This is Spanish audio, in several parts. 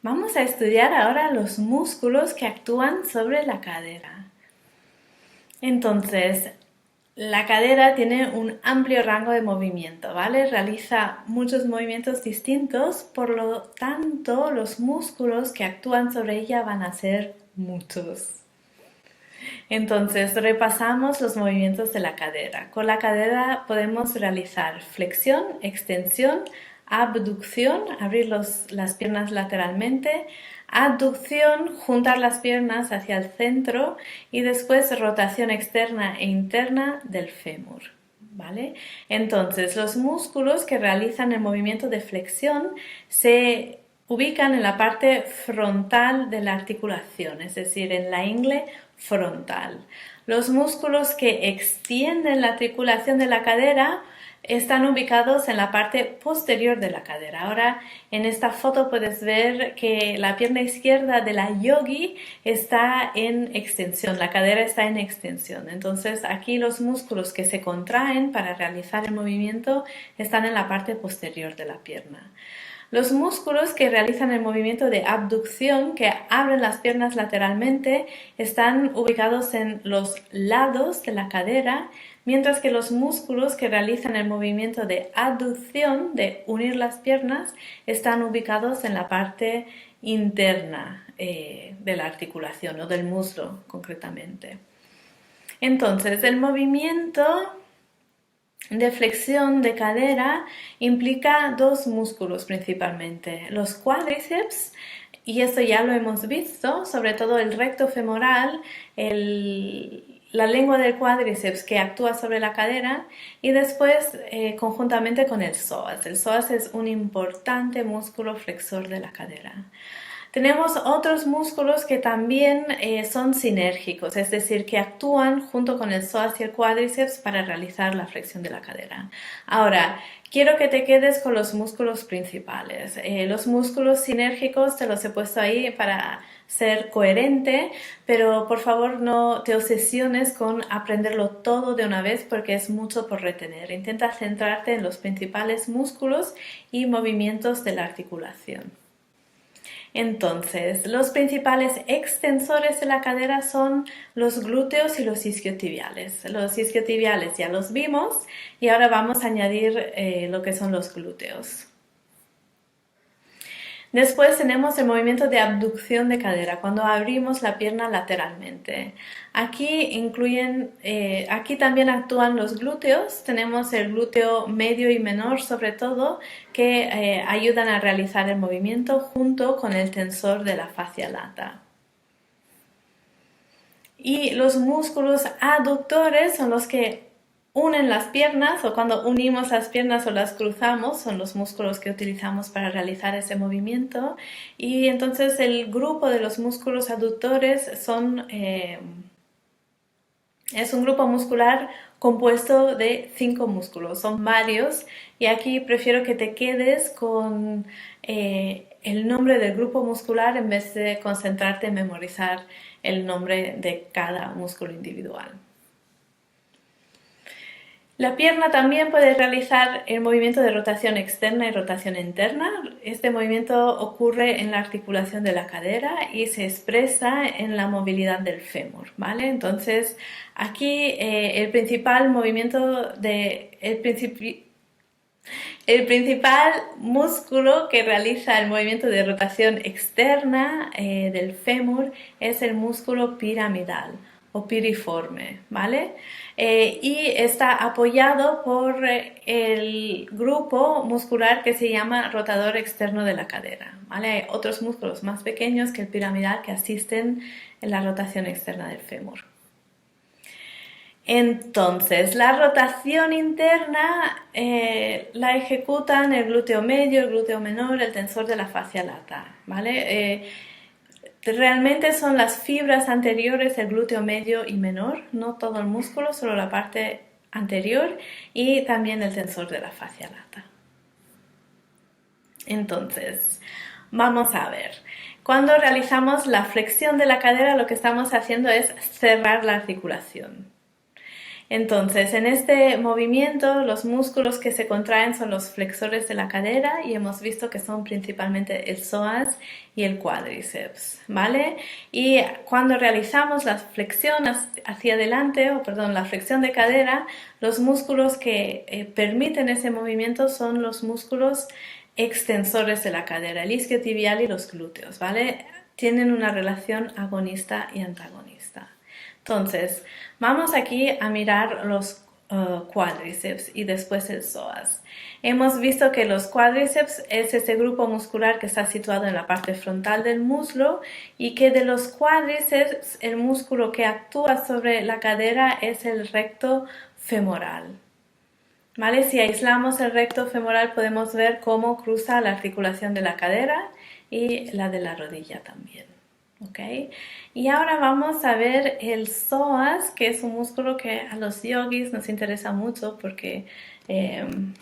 Vamos a estudiar ahora los músculos que actúan sobre la cadera. Entonces, la cadera tiene un amplio rango de movimiento, ¿vale? Realiza muchos movimientos distintos, por lo tanto, los músculos que actúan sobre ella van a ser muchos. Entonces, repasamos los movimientos de la cadera. Con la cadera podemos realizar flexión, extensión, abducción, abrir las piernas lateralmente, abducción, juntar las piernas hacia el centro y después rotación externa e interna del fémur. ¿Vale? Entonces, los músculos que realizan el movimiento de flexión se ubican en la parte frontal de la articulación, es decir, en la ingle frontal. Los músculos que extienden la articulación de la cadera están ubicados en la parte posterior de la cadera. Ahora en esta foto puedes ver que la pierna izquierda de la yogi está en extensión, la cadera está en extensión. Entonces aquí los músculos que se contraen para realizar el movimiento están en la parte posterior de la pierna. Los músculos que realizan el movimiento de abducción, que abren las piernas lateralmente, están ubicados en los lados de la cadera, mientras que los músculos que realizan el movimiento de aducción, de unir las piernas, están ubicados en la parte interna de la articulación o del muslo concretamente. Entonces, el movimiento de flexión de cadera implica dos músculos principalmente, los cuádriceps, y eso ya lo hemos visto, sobre todo el recto femoral, la lengua del cuádriceps que actúa sobre la cadera, y después conjuntamente con el psoas. El psoas es un importante músculo flexor de la cadera. Tenemos otros músculos que también son sinérgicos, es decir, que actúan junto con el psoas y el cuádriceps para realizar la flexión de la cadera. Ahora, quiero que te quedes con los músculos principales. Los músculos sinérgicos te los he puesto ahí para ser coherente, pero por favor no te obsesiones con aprenderlo todo de una vez porque es mucho por retener. Intenta centrarte en los principales músculos y movimientos de la articulación. Entonces, los principales extensores de la cadera son los glúteos y los isquiotibiales. Los isquiotibiales ya los vimos y ahora vamos a añadir lo que son los glúteos. Después tenemos el movimiento de abducción de cadera, cuando abrimos la pierna lateralmente. Aquí también actúan los glúteos. Tenemos el glúteo medio y menor sobre todo, que ayudan a realizar el movimiento junto con el tensor de la fascia lata. Y los músculos aductores son los que unen las piernas, o cuando unimos las piernas o las cruzamos, son los músculos que utilizamos para realizar ese movimiento. Y entonces el grupo de los músculos aductores es un grupo muscular compuesto de 5 músculos, son varios, y aquí prefiero que te quedes con el nombre del grupo muscular en vez de concentrarte en memorizar el nombre de cada músculo individual. La pierna también puede realizar el movimiento de rotación externa y rotación interna. Este movimiento ocurre en la articulación de la cadera y se expresa en la movilidad del fémur, ¿vale? Entonces, aquí el principal músculo que realiza el movimiento de rotación externa del fémur es el músculo piramidal o piriforme, ¿vale? Y está apoyado por el grupo muscular que se llama rotador externo de la cadera, ¿vale? Hay otros músculos más pequeños que el piramidal que asisten en la rotación externa del fémur. Entonces, la rotación interna la ejecutan el glúteo medio, el glúteo menor, el tensor de la fascia lata, ¿vale? Realmente son las fibras anteriores del glúteo medio y menor, no todo el músculo, solo la parte anterior y también el tensor de la fascia lata. Entonces, vamos a ver. Cuando realizamos la flexión de la cadera, lo que estamos haciendo es cerrar la articulación. Entonces, en este movimiento, los músculos que se contraen son los flexores de la cadera y hemos visto que son principalmente el psoas y el cuádriceps, ¿vale? Y cuando realizamos la flexión hacia adelante, la flexión de cadera, los músculos que permiten ese movimiento son los músculos extensores de la cadera, el isquiotibial y los glúteos, ¿vale? Tienen una relación agonista y antagonista. Entonces, vamos aquí a mirar los cuádriceps y después el psoas. Hemos visto que los cuádriceps es ese grupo muscular que está situado en la parte frontal del muslo y que de los cuádriceps el músculo que actúa sobre la cadera es el recto femoral. ¿Vale? Si aislamos el recto femoral podemos ver cómo cruza la articulación de la cadera y la de la rodilla también. ¿Okay? Y ahora vamos a ver el psoas, que es un músculo que a los yogis nos interesa mucho porque, entre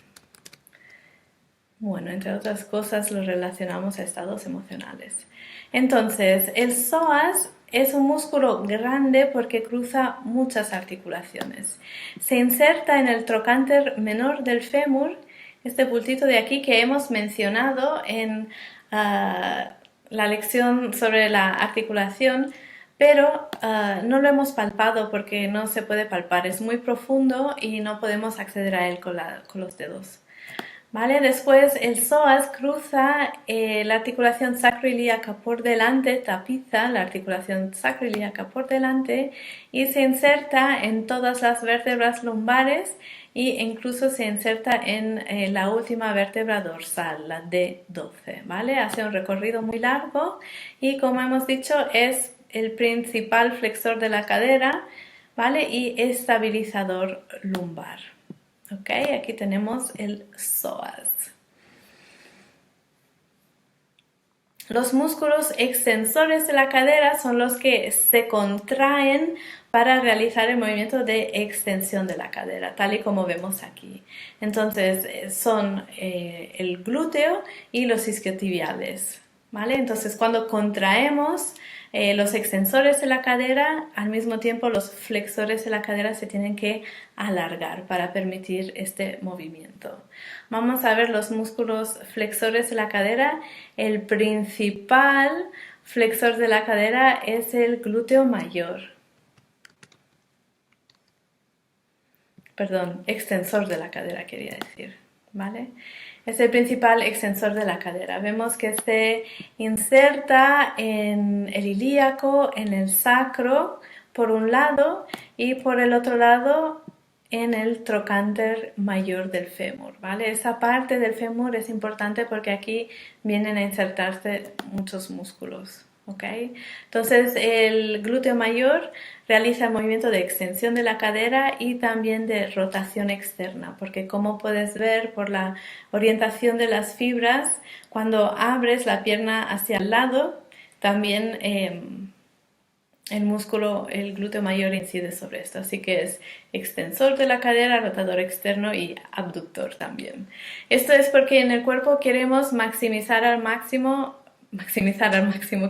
otras cosas, lo relacionamos a estados emocionales. Entonces, el psoas es un músculo grande porque cruza muchas articulaciones. Se inserta en el trocánter menor del fémur, este bultito de aquí que hemos mencionado en la lección sobre la articulación, pero no lo hemos palpado porque no se puede palpar, es muy profundo y no podemos acceder a él con los dedos. ¿Vale? Después el psoas cruza la articulación sacroiliaca por delante, tapiza la articulación sacroiliaca por delante y se inserta en todas las vértebras lumbares e incluso se inserta en la última vértebra dorsal, la D12, ¿vale? Hace un recorrido muy largo y como hemos dicho es el principal flexor de la cadera, ¿vale? Y estabilizador lumbar. ¿Ok? Aquí tenemos el psoas. Los músculos extensores de la cadera son los que se contraen para realizar el movimiento de extensión de la cadera, tal y como vemos aquí. Entonces son el glúteo y los isquiotibiales, ¿vale? Entonces cuando contraemos los extensores de la cadera, al mismo tiempo los flexores de la cadera se tienen que alargar para permitir este movimiento. Vamos a ver los músculos flexores de la cadera. El principal flexor de la cadera es el glúteo mayor. Perdón, extensor de la cadera quería decir, ¿vale? Es el principal extensor de la cadera. Vemos que se inserta en el ilíaco, en el sacro, por un lado, y por el otro lado en el trocánter mayor del fémur, ¿vale? Esa parte del fémur es importante porque aquí vienen a insertarse muchos músculos, ¿ok? Entonces el glúteo mayor realiza el movimiento de extensión de la cadera y también de rotación externa, porque como puedes ver por la orientación de las fibras, cuando abres la pierna hacia el lado, también el músculo, el glúteo mayor incide sobre esto, así que es extensor de la cadera, rotador externo y abductor también. Esto es porque en el cuerpo queremos maximizar al máximo,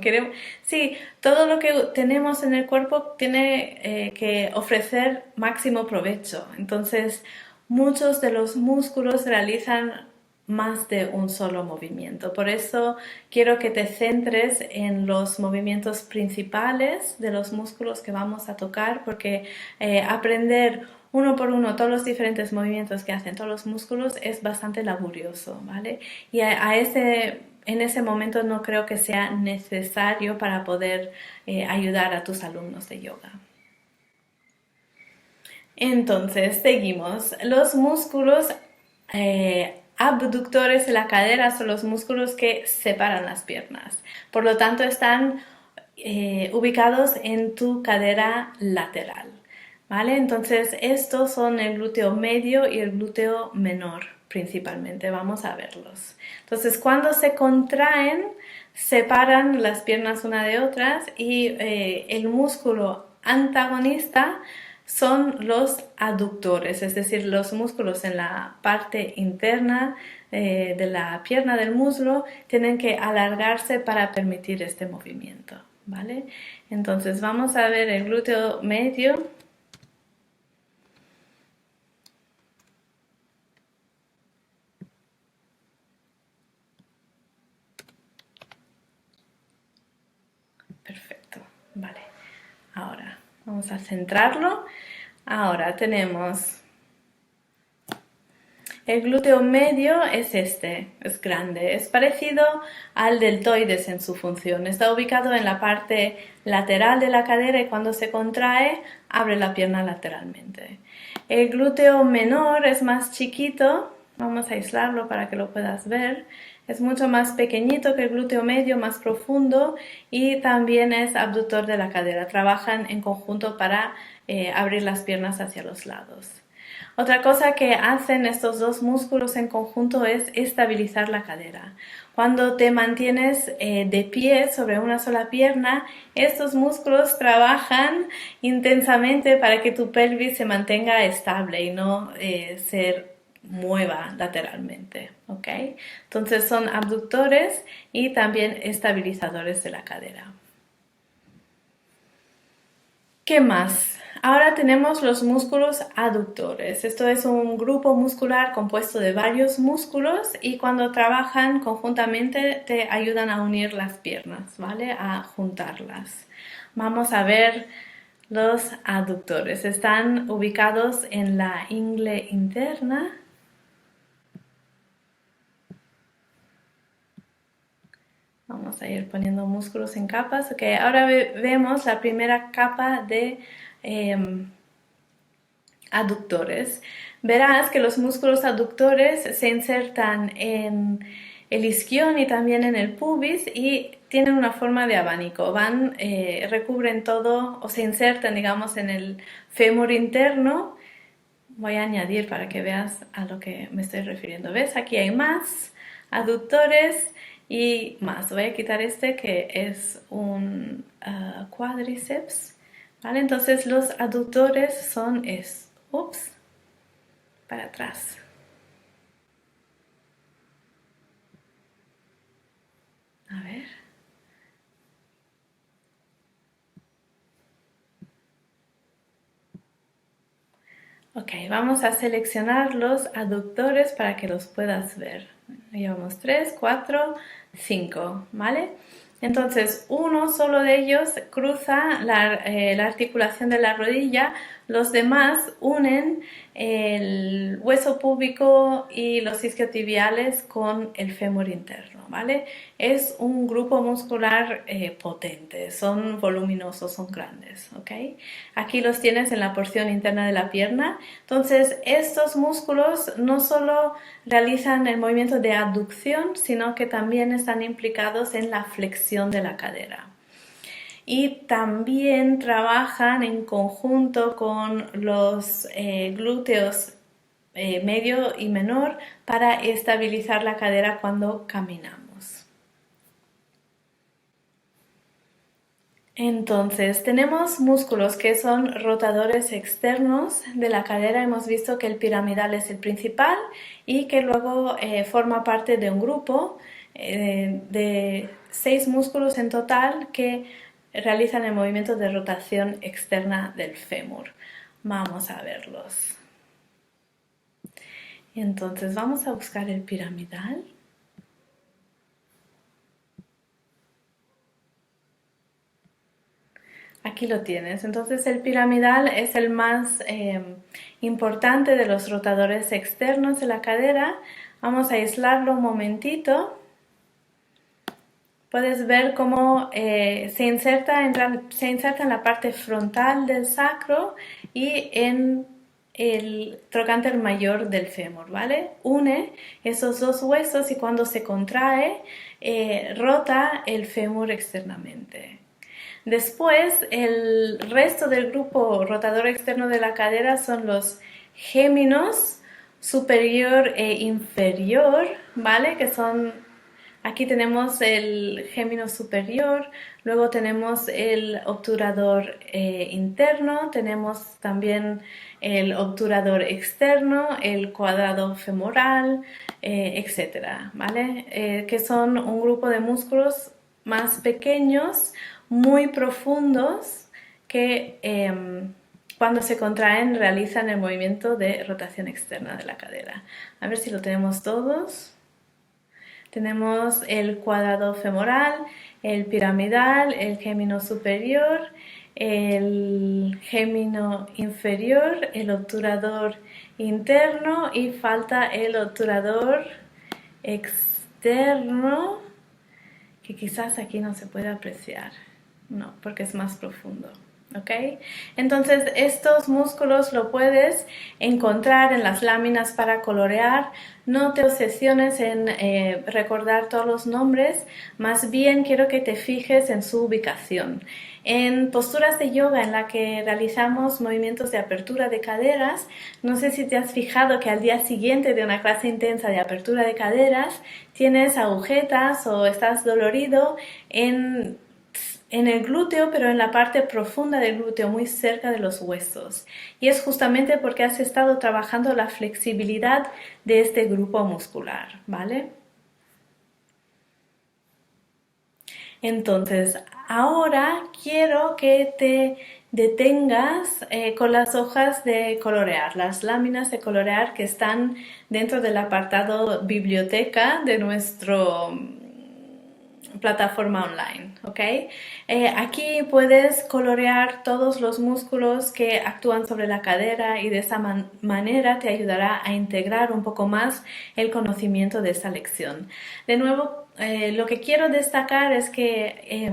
queremos, sí, todo lo que tenemos en el cuerpo tiene que ofrecer máximo provecho, entonces muchos de los músculos realizan más de un solo movimiento. Por eso quiero que te centres en los movimientos principales de los músculos que vamos a tocar, porque aprender uno por uno todos los diferentes movimientos que hacen todos los músculos es bastante laborioso, ¿vale? Y en ese momento no creo que sea necesario para poder ayudar a tus alumnos de yoga. Entonces, seguimos. Los músculos abductores de la cadera son los músculos que separan las piernas. Por lo tanto, están ubicados en tu cadera lateral, ¿vale? Entonces, estos son el glúteo medio y el glúteo menor, principalmente. Vamos a verlos. Entonces, cuando se contraen, separan las piernas una de otras y el músculo antagonista son los aductores, es decir, los músculos en la parte interna de la pierna del muslo tienen que alargarse para permitir este movimiento, ¿vale? Entonces vamos a ver el glúteo medio. Vale, ahora vamos a centrarlo. Ahora tenemos el glúteo medio, es es grande, es parecido al deltoides en su función. Está ubicado en la parte lateral de la cadera y cuando se contrae abre la pierna lateralmente. El glúteo menor es más chiquito, vamos a aislarlo para que lo puedas ver. Es mucho más pequeñito que el glúteo medio, más profundo y también es abductor de la cadera. Trabajan en conjunto para abrir las piernas hacia los lados. Otra cosa que hacen estos dos músculos en conjunto es estabilizar la cadera. Cuando te mantienes de pie sobre una sola pierna, estos músculos trabajan intensamente para que tu pelvis se mantenga estable y no se mueva lateralmente, ¿ok? Entonces son abductores y también estabilizadores de la cadera. ¿Qué más? Ahora tenemos los músculos aductores. Esto es un grupo muscular compuesto de varios músculos y cuando trabajan conjuntamente te ayudan a unir las piernas, ¿vale? A juntarlas. Vamos a ver los aductores. Están ubicados en la ingle interna. Vamos a ir poniendo músculos en capas. Ok, ahora vemos la primera capa de aductores. Verás que los músculos aductores se insertan en el isquion y también en el pubis y tienen una forma de abanico. Recubren todo o se insertan, digamos, en el fémur interno. Voy a añadir para que veas a lo que me estoy refiriendo. ¿Ves? Aquí hay más aductores y más. Voy a quitar este que es un cuádriceps. ¿Vale? Entonces los aductores son ups, para atrás. A ver. Ok, vamos a seleccionar los aductores para que los puedas ver. Llevamos 3, 4, 5, ¿vale? Entonces, uno solo de ellos cruza la articulación de la rodilla, los demás unen el hueso púbico y los isquiotibiales con el fémur interno, ¿vale? Es un grupo muscular potente, son voluminosos, son grandes, ¿ok? Aquí los tienes en la porción interna de la pierna. Entonces, estos músculos no solo realizan el movimiento de abducción, sino que también están implicados en la flexión de la cadera. Y también trabajan en conjunto con los glúteos medio y menor para estabilizar la cadera cuando caminamos. Entonces, tenemos músculos que son rotadores externos de la cadera. Hemos visto que el piramidal es el principal y que luego forma parte de un grupo de 6 músculos en total que realizan el movimiento de rotación externa del fémur. Vamos a verlos. Entonces, vamos a buscar el piramidal. Aquí lo tienes. Entonces el piramidal es el más importante de los rotadores externos de la cadera. Vamos a aislarlo un momentito. Puedes ver cómo se inserta en la parte frontal del sacro y en el trocánter mayor del fémur, ¿vale? Une esos dos huesos y cuando se contrae, rota el fémur externamente. Después, el resto del grupo rotador externo de la cadera son los géminos superior e inferior, ¿vale? Que son, aquí tenemos el gémino superior, luego tenemos el obturador interno, tenemos también el obturador externo, el cuadrado femoral, etcétera, ¿vale? Que son un grupo de músculos más pequeños, muy profundos, que cuando se contraen realizan el movimiento de rotación externa de la cadera. A ver si lo tenemos todos. Tenemos el cuadrado femoral, el piramidal, el gémino superior, el gémino inferior, el obturador interno y falta el obturador externo, que quizás aquí no se puede apreciar, no, porque es más profundo. ¿Ok? Entonces estos músculos lo puedes encontrar en las láminas para colorear. No te obsesiones en recordar todos los nombres, más bien quiero que te fijes en su ubicación. En posturas de yoga en la que realizamos movimientos de apertura de caderas, no sé si te has fijado que al día siguiente de una clase intensa de apertura de caderas tienes agujetas o estás dolorido en el glúteo, pero en la parte profunda del glúteo, muy cerca de los huesos. Y es justamente porque has estado trabajando la flexibilidad de este grupo muscular, ¿vale? Entonces, ahora quiero que te detengas con las hojas de colorear, las láminas de colorear que están dentro del apartado biblioteca de nuestro plataforma online, ¿ok? Aquí puedes colorear todos los músculos que actúan sobre la cadera y de esa manera te ayudará a integrar un poco más el conocimiento de esta lección. De nuevo, lo que quiero destacar es que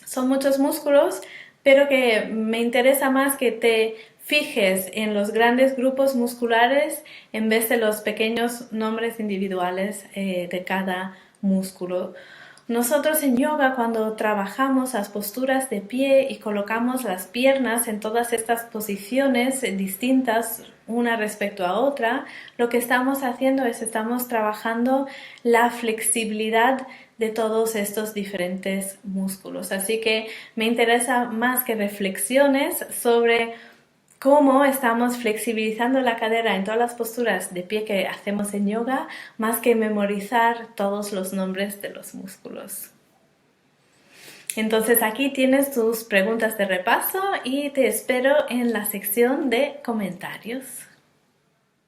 son muchos músculos, pero que me interesa más que te fijes en los grandes grupos musculares en vez de los pequeños nombres individuales de cada músculo. Nosotros en yoga, cuando trabajamos las posturas de pie y colocamos las piernas en todas estas posiciones distintas una respecto a otra, lo que estamos haciendo es estamos trabajando la flexibilidad de todos estos diferentes músculos. Así que me interesa más que reflexiones sobre cómo estamos flexibilizando la cadera en todas las posturas de pie que hacemos en yoga, más que memorizar todos los nombres de los músculos. Entonces aquí tienes tus preguntas de repaso y te espero en la sección de comentarios.